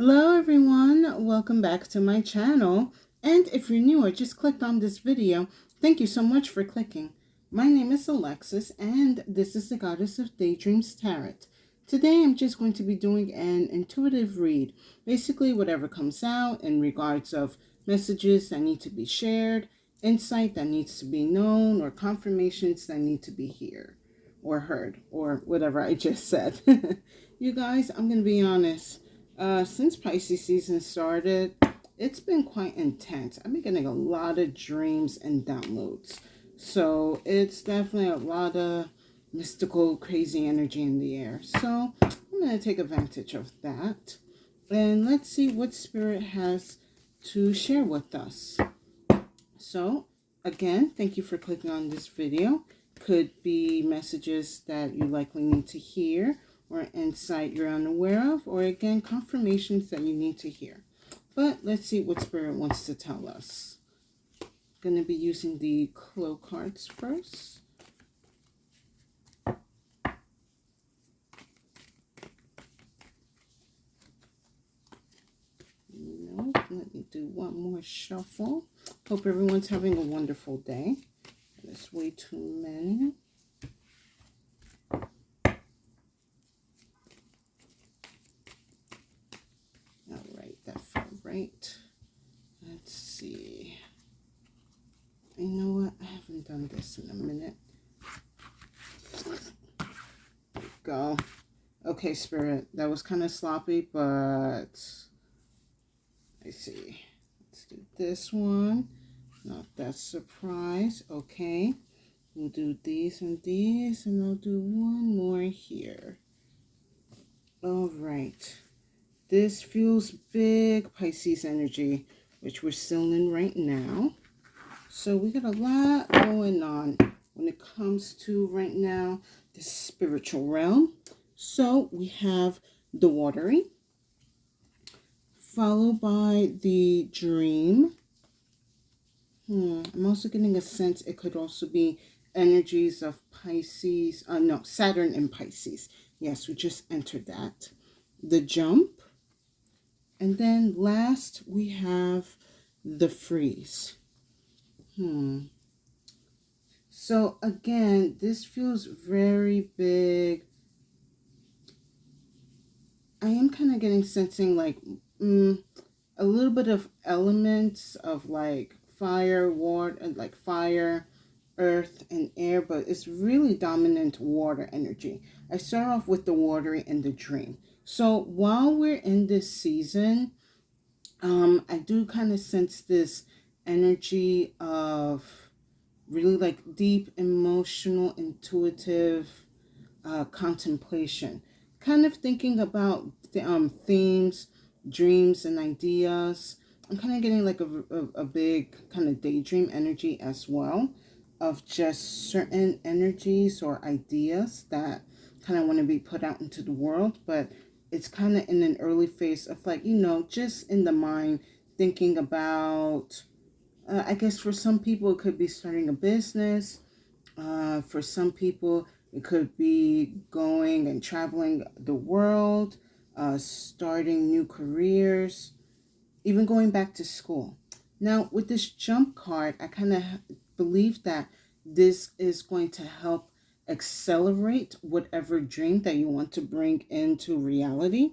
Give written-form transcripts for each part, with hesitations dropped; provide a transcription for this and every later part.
Hello everyone, welcome back to my channel. And if you're new or just clicked on this video, thank you so much for clicking. My name is Alexis and this is the Goddess of Daydreams Tarot. Today I'm just going to be doing an intuitive read. Basically whatever comes out in regards of messages that need to be shared, insight that needs to be known, or confirmations that need to be here or heard or whatever I just said. You guys, I'm going to be honest. Since Pisces season started, it's been quite intense. I've been getting a lot of dreams and downloads. So it's definitely a lot of mystical, crazy energy in the air. So I'm going to take advantage of that. And let's see what Spirit has to share with us. So again, thank you for clicking on this video. Could be messages that you likely need to hear, or insight you're unaware of, or again, confirmations that you need to hear. But let's see what Spirit wants to tell us. Going to be using the Clo cards first. No, let me do one more shuffle. Hope everyone's having a wonderful day. That's way too many. Right, let's see. You know what? I haven't done this in a minute. There we go. Okay, Spirit, that was kind of sloppy, but I see. Let's do this one. Not that surprise. Okay, we'll do these and these, and I'll do one more here. All right. This feels big Pisces energy, which we're still in right now. So we got a lot going on when it comes to right now the spiritual realm. So we have the watery, followed by the dream. I'm also getting a sense it could also be energies of Pisces. No, Saturn in Pisces. Yes, we just entered that. The jump. And then last, we have the freeze. So again, this feels very big. I am kind of getting sensing like a little bit of elements of like fire, water, and like fire, earth, and air, but it's really dominant water energy. I start off with the watery and the dream. So while we're in this season, I do kind of sense this energy of really like deep, emotional, intuitive contemplation. Kind of thinking about the themes, dreams, and ideas. I'm kind of getting like a big kind of daydream energy as well, of just certain energies or ideas that kind of want to be put out into the world, but it's kind of in an early phase of like, just in the mind, thinking about, I guess for some people, it could be starting a business. For some people, it could be going and traveling the world, starting new careers, even going back to school. Now, with this jump card, I kind of believe that this is going to help accelerate whatever dream that you want to bring into reality.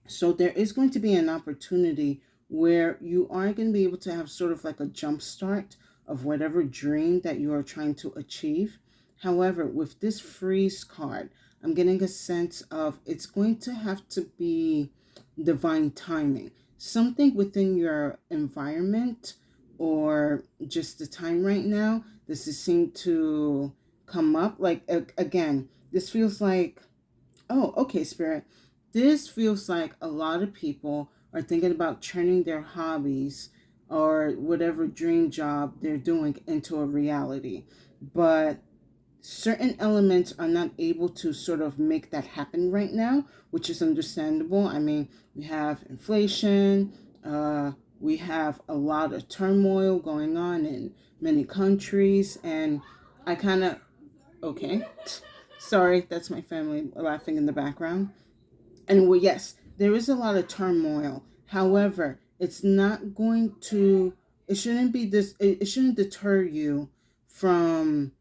So there is going to be an opportunity where you are going to be able to have sort of like a jump start of whatever dream that you are trying to achieve. However, with this freeze card, I'm getting a sense of it's going to have to be divine timing. Something within your environment or just the time right now, this is seem to come up. Like, again, this feels like, oh, okay, Spirit. This feels like a lot of people are thinking about turning their hobbies or whatever dream job they're doing into a reality. But certain elements are not able to sort of make that happen right now, which is understandable. I mean, we have inflation, we have a lot of turmoil going on in many countries, and I kind of, okay, sorry, that's my family laughing in the background. And well, yes, there is a lot of turmoil. However, it's not going to, it shouldn't be this, it shouldn't deter you from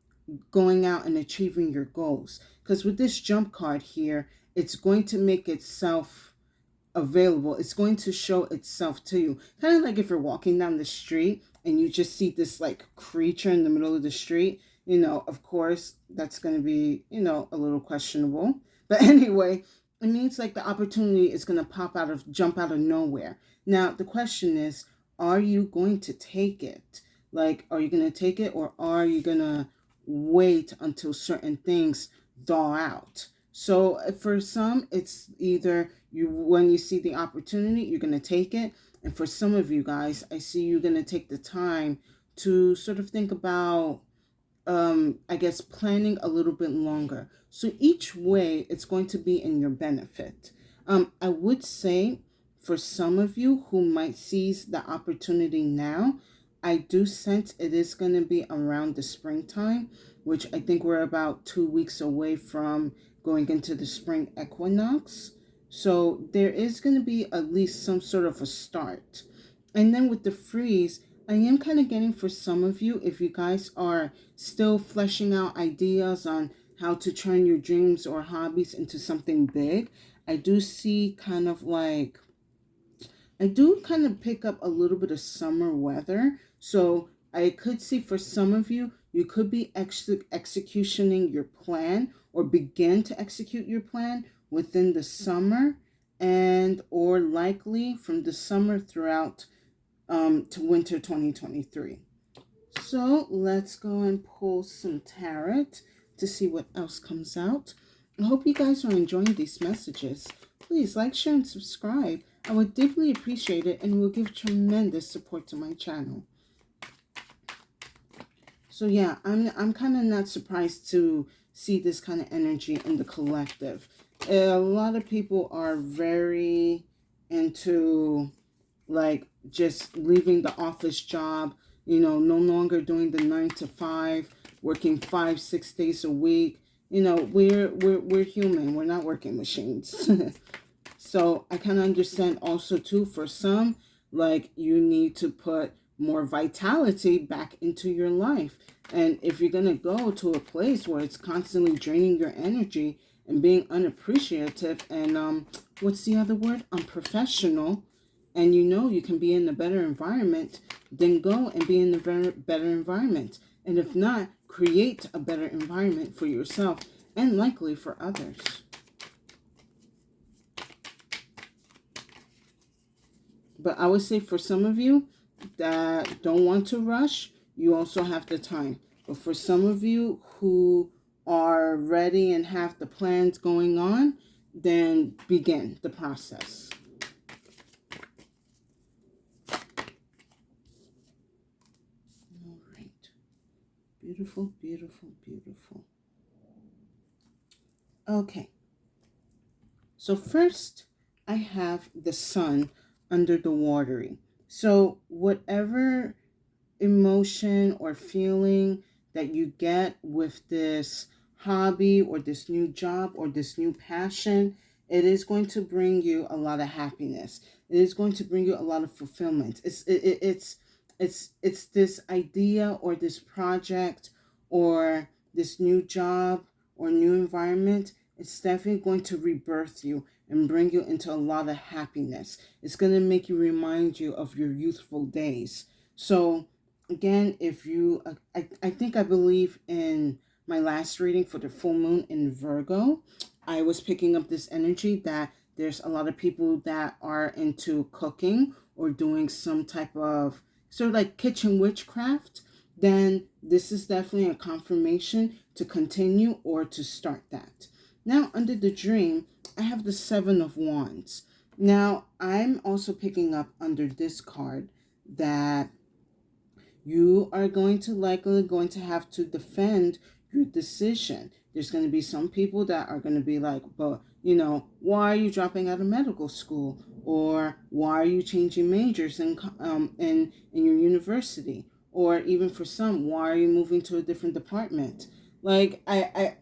going out and achieving your goals. Because with this jump card here, it's going to make itself available. It's going to show itself to you. Kind of like if you're walking down the street and you just see this like creature in the middle of the street, of course, that's going to be, a little questionable. But anyway, it means like the opportunity is going to jump out of nowhere. Now, the question is, are you going to take it? Like, are you going to take it, or are you going to wait until certain things thaw out? So for some, it's either when you see the opportunity, you're going to take it. And for some of you guys, I see you're going to take the time to sort of think about, I guess, planning a little bit longer. So each way, it's going to be in your benefit. I would say for some of you who might seize the opportunity now, I do sense it is going to be around the springtime, which I think we're about 2 weeks away from going into the spring equinox. So there is going to be at least some sort of a start. And then with the freeze, I am kind of getting for some of you, if you guys are still fleshing out ideas on how to turn your dreams or hobbies into something big, I do see kind of like, I do kind of pick up a little bit of summer weather. So I could see for some of you, you could be executioning your plan or begin to execute your plan within the summer, and or likely from the summer throughout to winter 2023. So let's go and pull some tarot to see what else comes out. I hope you guys are enjoying these messages. Please like, share, and subscribe. I would deeply appreciate it, and it will give tremendous support to my channel. So yeah, I'm kind of not surprised to see this kind of energy in the collective. A lot of people are very into like just leaving the office job, no longer doing the 9 to 5, working 5-6 days a week. We're human. We're not working machines. So I kind of understand also too, for some, like you need to put more vitality back into your life. And if you're going to go to a place where it's constantly draining your energy and being unappreciative and what's the other word? Unprofessional, and you can be in a better environment, then go and be in a better environment. And if not, create a better environment for yourself and likely for others. But I would say for some of you that don't want to rush, you also have the time. But for some of you who are ready and have the plans going on, then begin the process. All right. Beautiful, beautiful, beautiful. Okay. So first, I have the sun under the watery. So whatever emotion or feeling that you get with this hobby or this new job or this new passion, it is going to bring you a lot of happiness. It is going to bring you a lot of fulfillment. It's this idea or this project or this new job or new environment. It's definitely going to rebirth you and bring you into a lot of happiness. It's going to make you remind you of your youthful days. So again, if you, I think I believe in my last reading for the full moon in Virgo, I was picking up this energy that there's a lot of people that are into cooking or doing some type of sort of like kitchen witchcraft. Then this is definitely a confirmation to continue or to start that. Now, under the dream, I have the 7 of Wands. Now, I'm also picking up under this card that you are likely going to have to defend your decision. There's going to be some people that are going to be like, but, why are you dropping out of medical school? Or why are you changing majors in your university? Or even for some, why are you moving to a different department? Like, I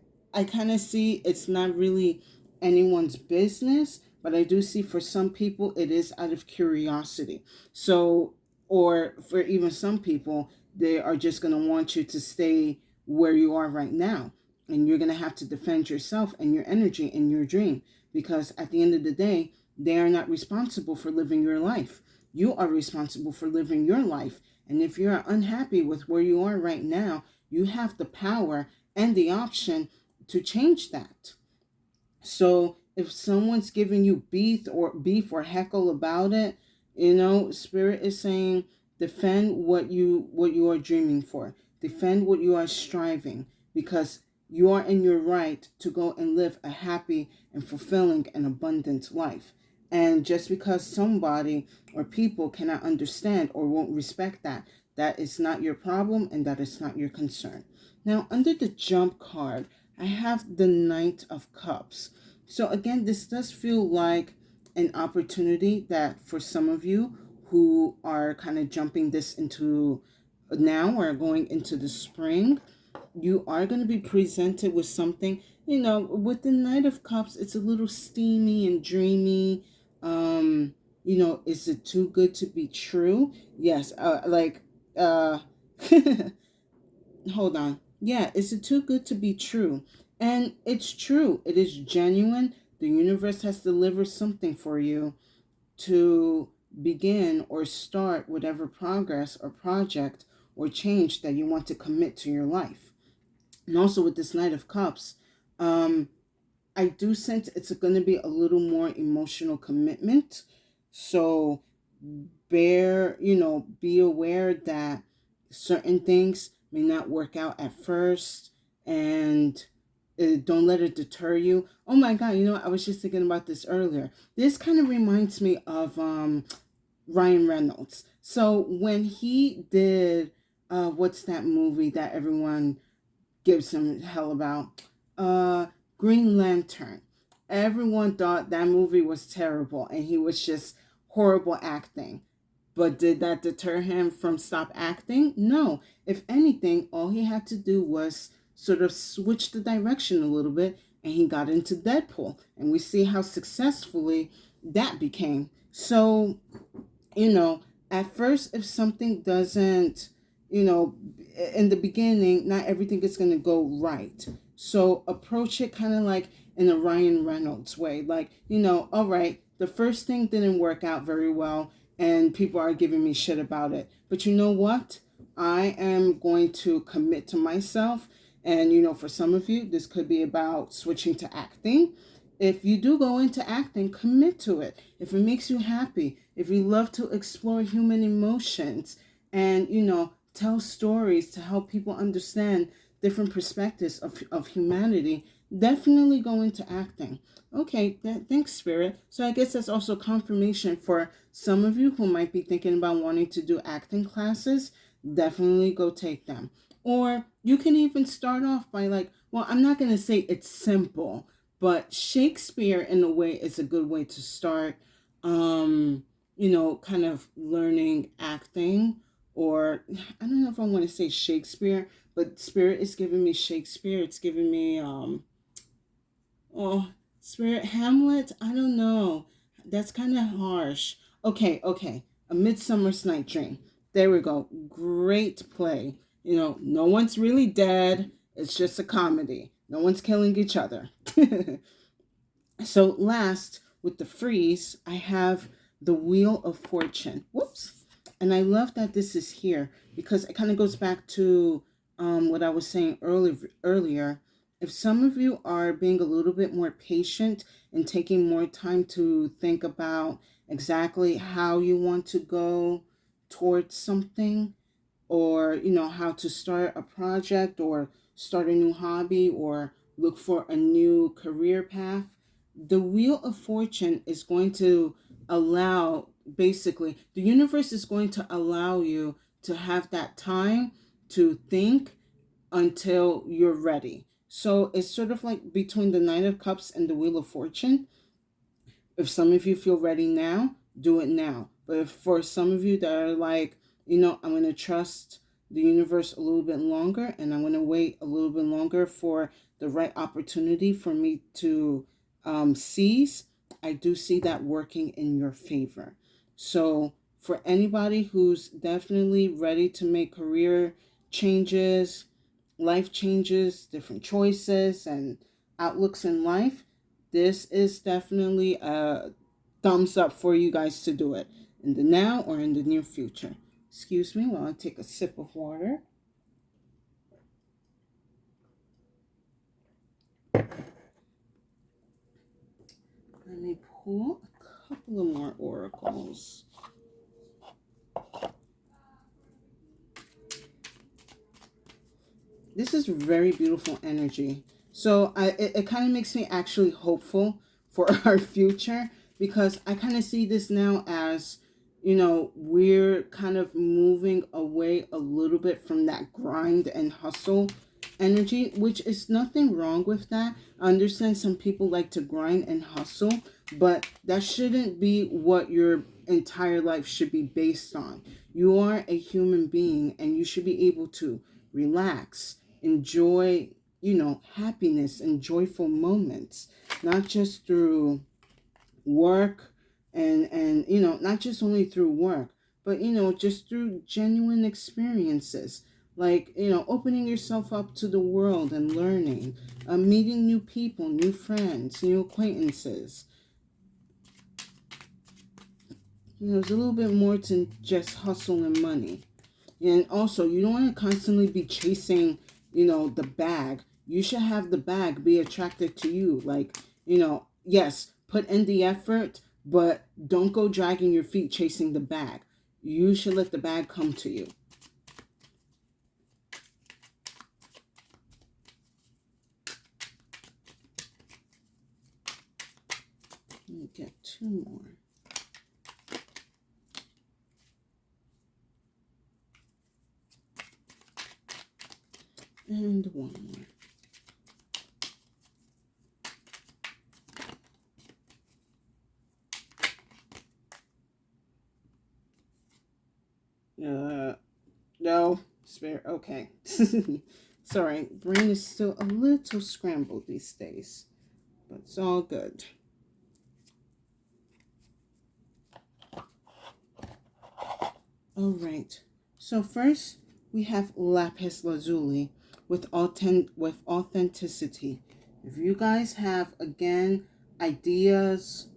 kind of see it's not really anyone's business, but I do see for some people it is out of curiosity. So, or for even some people, they are just going to want you to stay where you are right now. And you're going to have to defend yourself and your energy and your dream, because at the end of the day, they are not responsible for living your life. You are responsible for living your life. And if you're unhappy with where you are right now, you have the power and the option to change that. So if someone's giving you beef or heckle about it, spirit is saying defend what you are dreaming for. Defend what you are striving, because you are in your right to go and live a happy and fulfilling and abundant life. And just because somebody or people cannot understand or won't respect that, that is not your problem and that is not your concern. Now, under the jump card, I have the Knight of Cups. So again, this does feel like an opportunity that for some of you who are kind of jumping this into now or going into the spring, you are going to be presented with something. With the Knight of Cups, it's a little steamy and dreamy. Is it too good to be true? Yes. Uh, hold on. Yeah, is it too good to be true? And it's true. It is genuine. The universe has delivered something for you to begin or start whatever progress or project or change that you want to commit to your life. And also with this Knight of Cups, um, I do sense it's going to be a little more emotional commitment. So be aware that certain things may not work out at first, and don't let it deter you. Oh my God, I was just thinking about this earlier. This kind of reminds me of Ryan Reynolds. So when he did, what's that movie that everyone gives him hell about? Uh, Green Lantern. Everyone thought that movie was terrible and he was just horrible acting. But did that deter him from stop acting? No. If anything, all he had to do was sort of switch the direction a little bit, and he got into Deadpool. And we see how successfully that became. So, you know, at first, if something doesn't, you know, in the beginning, not everything is going to go right. So approach it kind of like in a Ryan Reynolds way. Like, all right, the first thing didn't work out very well and people are giving me shit about it. But you know what? I am going to commit to myself. And, for some of you, this could be about switching to acting. If you do go into acting, commit to it. If it makes you happy, if you love to explore human emotions and, tell stories to help people understand different perspectives of humanity, definitely go into acting. Okay, thanks, Spirit. So I guess that's also confirmation for some of you who might be thinking about wanting to do acting classes. Definitely go take them. Or you can even start off by I'm not going to say it's simple, but Shakespeare, in a way, is a good way to start, kind of learning acting. Or I don't know if I want to say Shakespeare, but Spirit is giving me Shakespeare. It's giving me, Spirit Hamlet. I don't know. That's kind of harsh. Okay. A Midsummer's Night Dream. There we go. Great play. No one's really dead. It's just a comedy. No one's killing each other. So last, with the freeze, I have the Wheel of Fortune. Whoops. And I love that this is here because it kind of goes back to what I was saying earlier. If some of you are being a little bit more patient and taking more time to think about exactly how you want to go towards something, or how to start a project or start a new hobby or look for a new career path, the Wheel of Fortune is going to allow, basically the universe is going to allow you to have that time to think until you're ready. So it's sort of like between the Nine of Cups and the Wheel of Fortune. If some of you feel ready now, do it now. But if for some of you that are like, I'm going to trust the universe a little bit longer and I'm going to wait a little bit longer for the right opportunity for me to seize, I do see that working in your favor. So, for anybody who's definitely ready to make career changes, life changes, different choices, and outlooks in life, this is definitely a thumbs up for you guys to do it in the now or in the near future. Excuse me while I take a sip of water. Let me pull a couple of more oracles. This is very beautiful energy. So it kind of makes me actually hopeful for our future, because I kind of see this now as, we're kind of moving away a little bit from that grind and hustle energy, which is nothing wrong with that. I understand some people like to grind and hustle, but that shouldn't be what your entire life should be based on. You are a human being and you should be able to relax, enjoy, happiness and joyful moments, not just through work and not just only through work, but just through genuine experiences, like opening yourself up to the world and learning, meeting new people, new friends, new acquaintances. There's a little bit more to just hustle and money. And also, you don't want to constantly be chasing, the bag. You should have the bag be attracted to you. Like, yes, put in the effort, but don't go dragging your feet chasing the bag. You should let the bag come to you. Let me get two more. And one more. No, spare. Okay. Sorry, brain is still a little scrambled these days, but it's all good. All right. So first we have lapis lazuli with authenticity. If you guys have again ideas,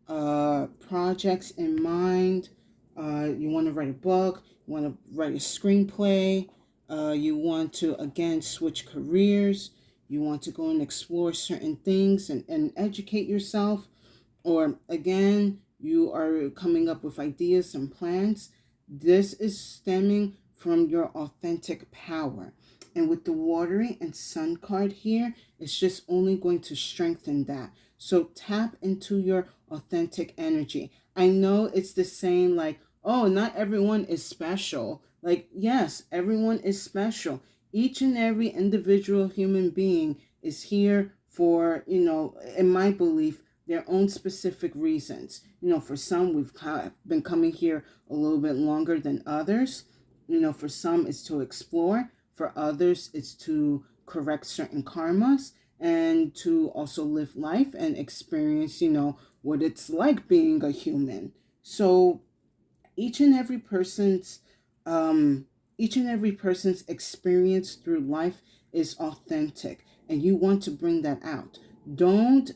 projects in mind, you want to write a book, you want to write a screenplay, you want to again switch careers, you want to go and explore certain things and educate yourself, or again, you are coming up with ideas and plans, this is stemming from your authentic power. And with the watery and sun card here, it's just only going to strengthen that. So tap into your authentic energy. I know it's the same, like, oh, not everyone is special. Like, yes, everyone is special. Each and every individual human being is here for, in my belief, their own specific reasons. For some, we've been coming here a little bit longer than others. For some, it's to explore. For others, it's to correct certain karmas and to also live life and experience, what it's like being a human. So each and every person's um each and every person's experience through life is authentic, and you want to bring that out. Don't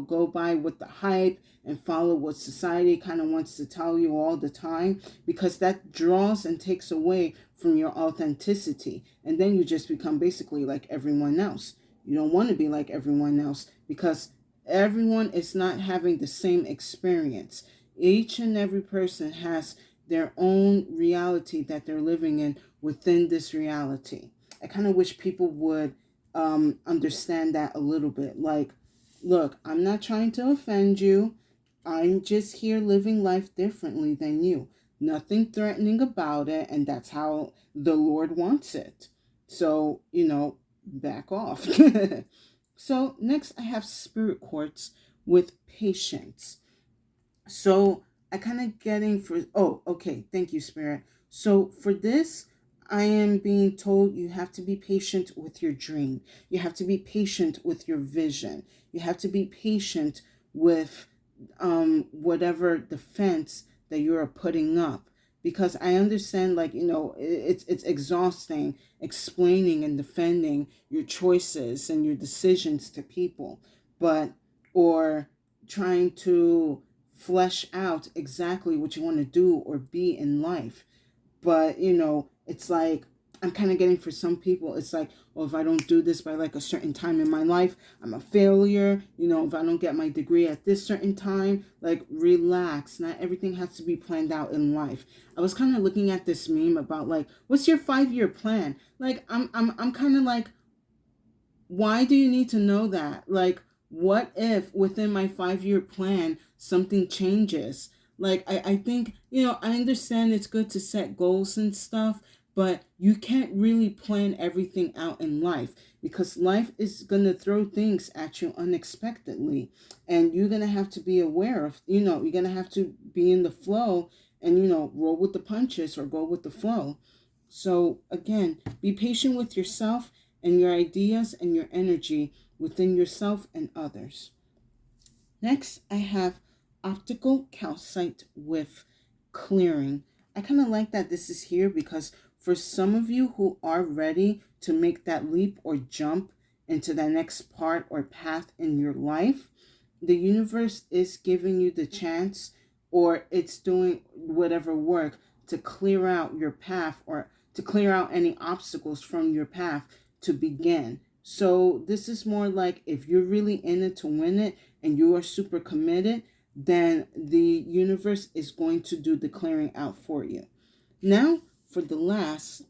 go by with the hype and follow what society kind of wants to tell you all the time, because that draws and takes away from your authenticity, and then you just become basically like everyone else. You don't want to be like everyone else, because everyone is not having the same experience. Each and every person has their own reality that they're living in within this reality. I kind of wish people would understand that a little bit. Like, look, I'm not trying to offend you. I'm just here living life differently than you. Nothing threatening about it, and that's how the Lord wants it. So, back off. So, next I have spirit quartz with patience. So I kind of getting for, oh, okay, thank you, Spirit. So for this, I am being told you have to be patient with your dream. You have to be patient with your vision. You have to be patient with whatever defense that you're putting up, because I understand, like, it's exhausting explaining and defending your choices and your decisions to people, but or trying to flesh out exactly what you want to do or be in life. But it's like, I'm kind of getting, for some people, it's like, well, if I don't do this by like a certain time in my life, I'm a failure. If I don't get my degree at this certain time, like, relax. Not everything has to be planned out in life. I was kind of looking at this meme about, like, what's your 5-year plan? Like, I'm kind of like, why do you need to know that? Like, what if within my 5-year plan something changes? Like, I think, I understand it's good to set goals and stuff, but you can't really plan everything out in life, because life is going to throw things at you unexpectedly. And you're going to have to be aware of, you're going to have to be in the flow and, roll with the punches or go with the flow. So, again, be patient with yourself and your ideas and your energy within yourself and others. Next, I have optical calcite with clearing. I kind of like that this is here, because for some of you who are ready to make that leap or jump into the next part or path in your life, the universe is giving you the chance, or it's doing whatever work to clear out your path, or to clear out any obstacles from your path to begin. So this is more like, if you're really in it to win it and you are super committed, then the universe is going to do the clearing out for you. Now, for the last,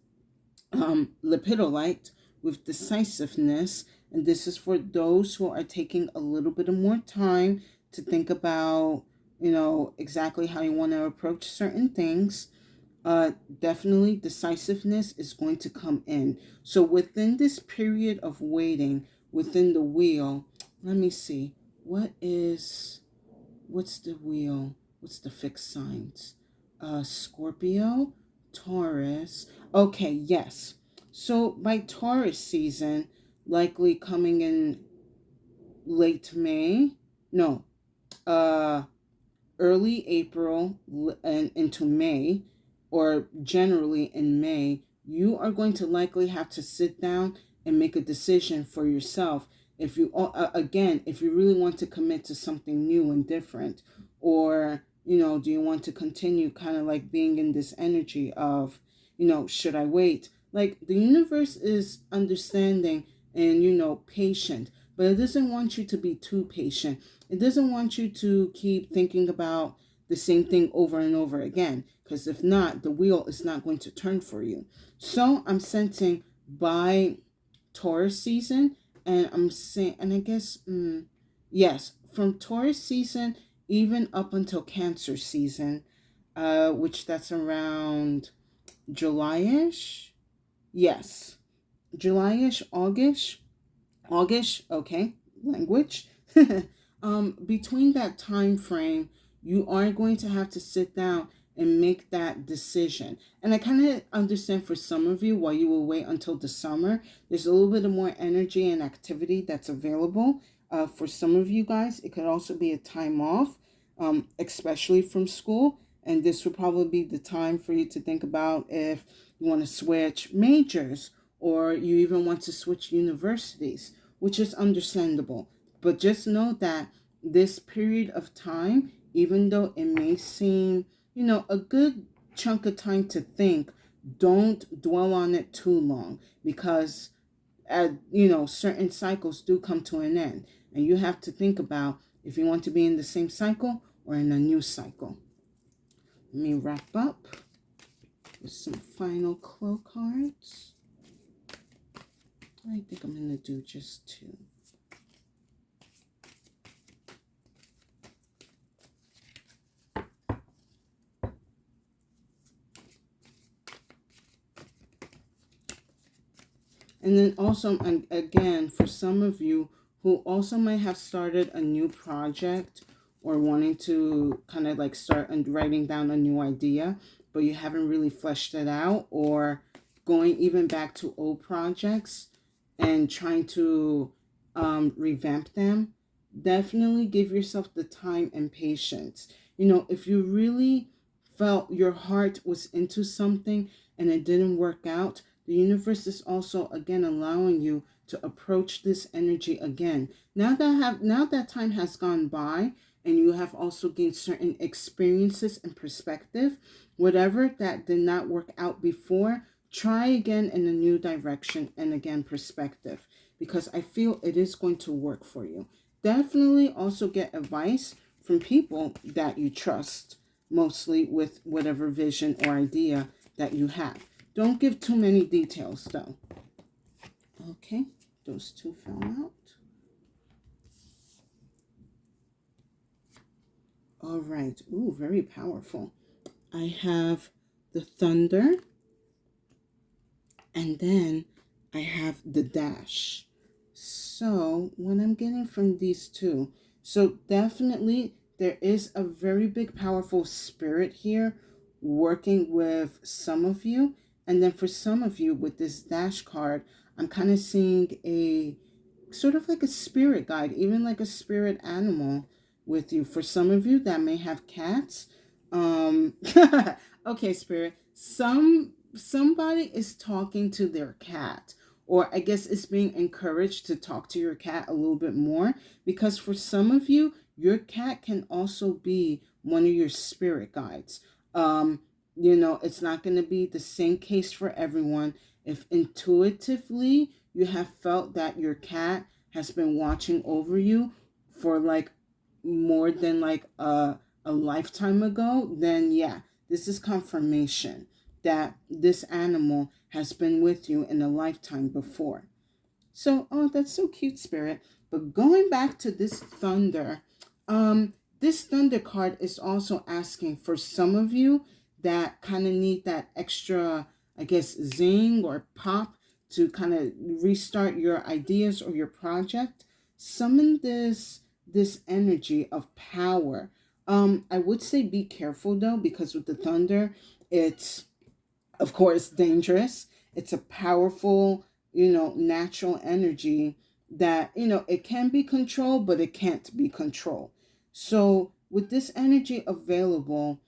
lepidolite with decisiveness, and this is for those who are taking a little bit of more time to think about, exactly how you want to approach certain things. Definitely decisiveness is going to come in. So within this period of waiting, within the wheel, let me see, what's the wheel? What's the fixed signs? Scorpio, Taurus. Okay, yes. So by Taurus season, likely coming in late May. No, uh, early April and into May, or generally in May, you are going to likely have to sit down and make a decision for yourself. If you, again, if you really want to commit to something new and different, or, do you want to continue kind of like being in this energy of, should I wait? Like, the universe is understanding and, patient, but it doesn't want you to be too patient. It doesn't want you to keep thinking about the same thing over and over again, because if not, the wheel is not going to turn for you. So I'm sensing by Taurus season, and I'm saying, and I guess, yes, from Taurus season even up until Cancer season, which that's around July-ish. Yes, July-ish, August, okay, language. Between that time frame, you are going to have to sit down and make that decision. And I kind of understand for some of you why you will wait until the summer. There's a little bit of more energy and activity that's available. For some of you guys, it could also be a time off, especially from school. And this would probably be the time for you to think about if you want to switch majors, or you even want to switch universities, which is understandable. But just know that this period of time, even though it may seem, a good chunk of time to think, don't dwell on it too long, because certain cycles do come to an end, and you have to think about if you want to be in the same cycle or in a new cycle. Let me wrap up with some final clue cards. I think I'm going to do just 2. And then also, and again, for some of you who also might have started a new project, or wanting to kind of like start and writing down a new idea, but you haven't really fleshed it out, or going even back to old projects and trying to revamp them. definitely give yourself the time and patience. You know, if you really felt your heart was into something and it didn't work out, the universe is also again allowing you to approach this energy again. Now that time has gone by and you have also gained certain experiences and perspective, whatever that did not work out before, try again in a new direction and again perspective, because I feel it is going to work for you. Definitely also get advice from people that you trust, mostly with whatever vision or idea that you have. Don't give too many details though. Okay, those two fell out. All right. Ooh, very powerful. I have the thunder, and then I have the dash. So what I'm getting from these two, so definitely there is a very big powerful spirit here working with some of you. And then for some of you with this dash card, I'm kind of seeing a sort of like a spirit guide, even like a spirit animal with you. For some of you that may have cats, um okay, spirit, somebody is talking to their cat, or I guess it's being encouraged to talk to your cat a little bit more, because for some of you your cat can also be one of your spirit guides. You know, it's not going to be the same case for everyone. If intuitively you have felt that your cat has been watching over you for like more than like a lifetime ago, then yeah, this is confirmation that this animal has been with you in a lifetime before. So, oh, that's so cute, Spirit. But going back to this thunder, this thunder card is also asking for some of you that kind of need that extra, I guess, zing or pop to kind of restart your ideas or your project. Summon this energy of power. I would say be careful though, because with the thunder, it's of course dangerous. It's a powerful, natural energy that, it can be controlled, but it can't be controlled. So with this energy available,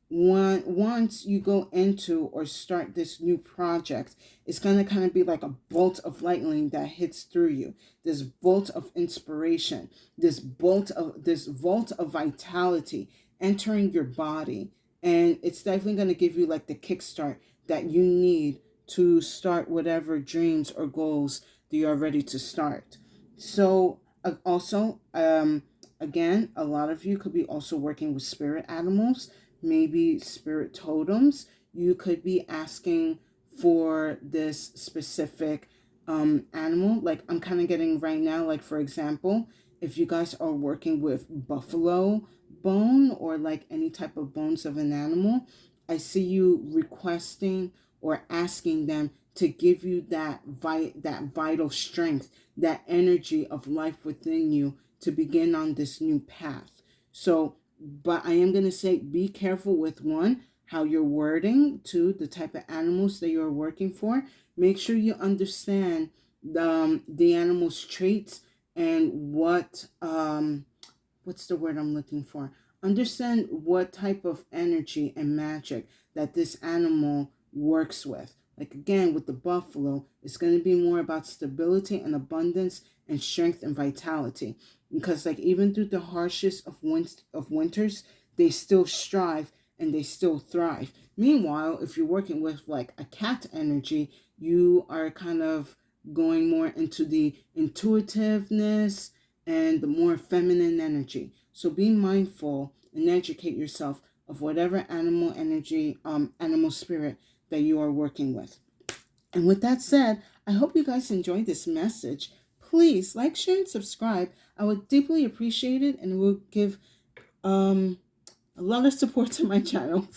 once you go into or start this new project, it's going to kind of be like a bolt of lightning that hits through you. This bolt of inspiration, this vault of vitality entering your body, and it's definitely going to give you like the kickstart that you need to start whatever dreams or goals that you are ready to start. So also, again, a lot of you could be also working with spirit animals, maybe spirit totems. You could be asking for this specific animal. Like I'm kind of getting right now, like for example, if you guys are working with buffalo bone or like any type of bones of an animal, I see you requesting or asking them to give you that vital strength, that energy of life within you to begin on this new path. So, but I am going to say be careful with one, how you're wording, to the type of animals that you're working for. Make sure you understand the animal's traits and what's the word I'm looking for? Understand what type of energy and magic that this animal works with. Like again, with the buffalo, it's going to be more about stability and abundance and strength and vitality. Because like even through the harshest of winters, they still strive and they still thrive. Meanwhile, if you're working with like a cat energy, you are kind of going more into the intuitiveness and the more feminine energy. So be mindful and educate yourself of whatever animal energy, animal spirit that you are working with. And with that said, I hope you guys enjoyed this message. Please like, share, and subscribe. I would deeply appreciate it, and it will give a lot of support to my channel.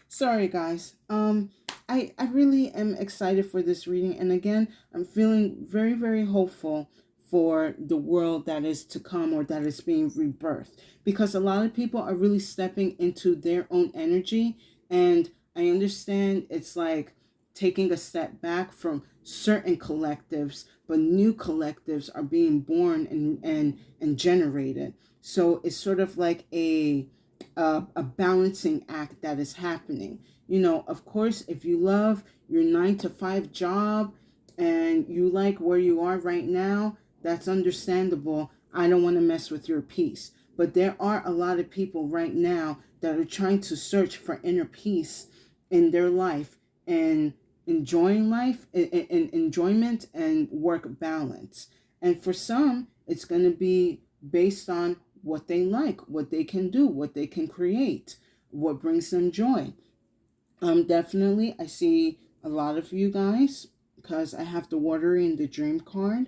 Sorry guys. I really am excited for this reading, and again, I'm feeling very, very hopeful for the world that is to come, or that is being rebirthed, because a lot of people are really stepping into their own energy. And I understand it's like taking a step back from certain collectives, but new collectives are being born and generated. So it's sort of like a balancing act that is happening. Of course, if you love your 9 to 5 job and you like where you are right now, that's understandable. I don't want to mess with your peace. But there are a lot of people right now that are trying to search for inner peace in their life and enjoying life and enjoyment and work balance. And for some, it's going to be based on what they like, what they can do, what they can create, what brings them joy. Definitely, I see a lot of you guys because I have the watery and the dream card.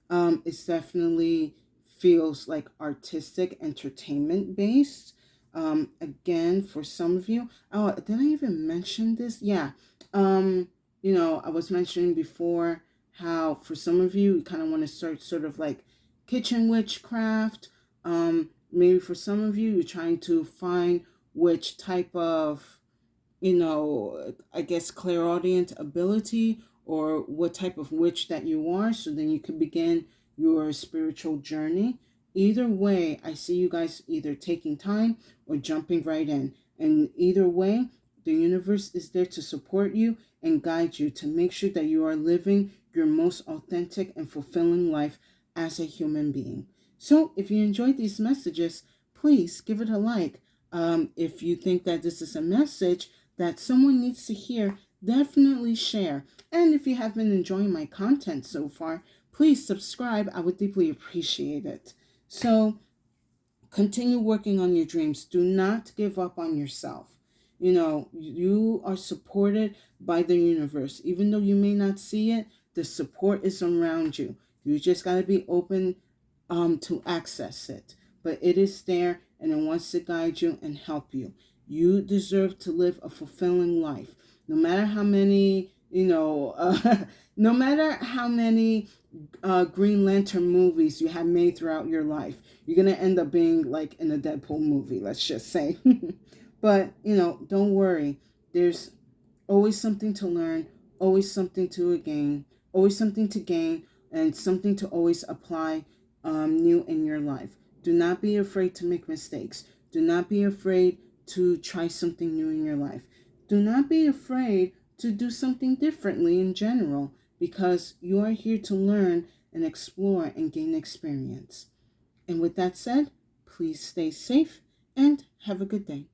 It's definitely feels like artistic entertainment based. Again, for some of you, oh, did I even mention this? Yeah. I was mentioning before how for some of you, you kind of want to start sort of like kitchen witchcraft. Maybe for some of you, you're trying to find which type of I guess clairaudient ability or what type of witch that you are, so then you can begin your spiritual journey. Either way, I see you guys either taking time or jumping right in. And either way, the universe is there to support you and guide you to make sure that you are living your most authentic and fulfilling life as a human being. So if you enjoyed these messages, please give it a like. If you think that this is a message that someone needs to hear, definitely share. And if you have been enjoying my content so far, please subscribe. I would deeply appreciate it. So continue working on your dreams. Do not give up on yourself. You are supported by the universe. Even though you may not see it, the support is around you. You just got to be open to access it. But it is there and it wants to guide you and help you. You deserve to live a fulfilling life. No matter how many, no matter how many Green Lantern movies you have made throughout your life, you're going to end up being like in a Deadpool movie, let's just say. But, don't worry. There's always something to learn, always something to gain, always something to gain, and something to always apply new in your life. Do not be afraid to make mistakes. Do not be afraid to try something new in your life. Do not be afraid to do something differently in general, because you are here to learn and explore and gain experience. And with that said, please stay safe and have a good day.